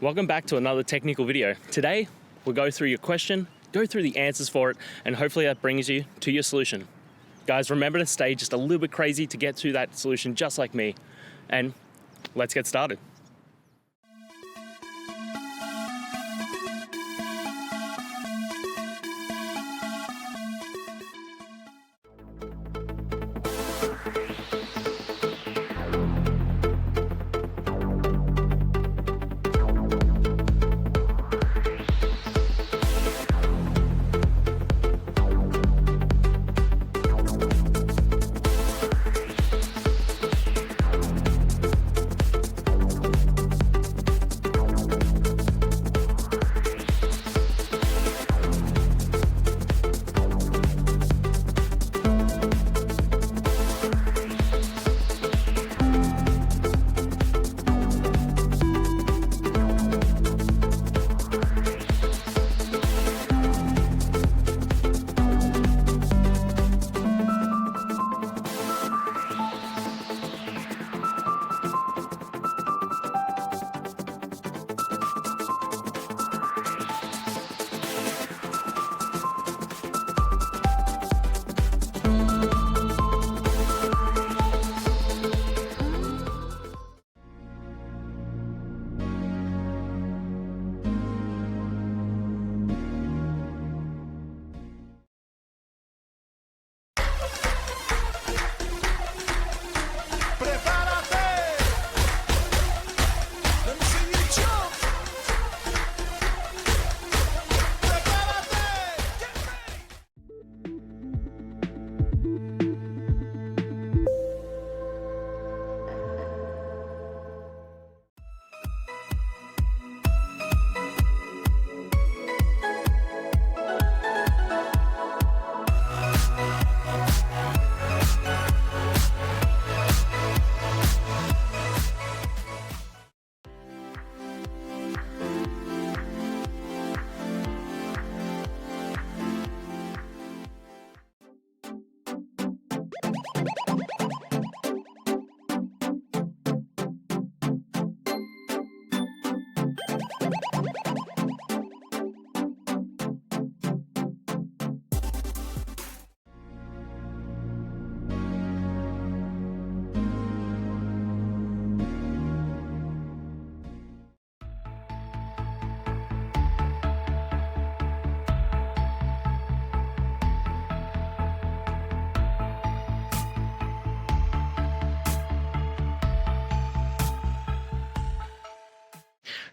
Welcome back to another technical video. Today, we'll go through your question, go through the answers for it, and hopefully that brings you to your solution. Guys, remember to stay just a little bit crazy to get to that solution just like me. And let's get started.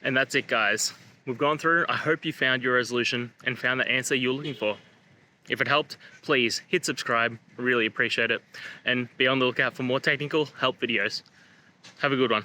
And that's it, guys. We've gone through. I hope you found your resolution and found the answer you were looking for. If it helped, please hit subscribe. Really appreciate it. And be on the lookout for more technical help videos. Have a good one.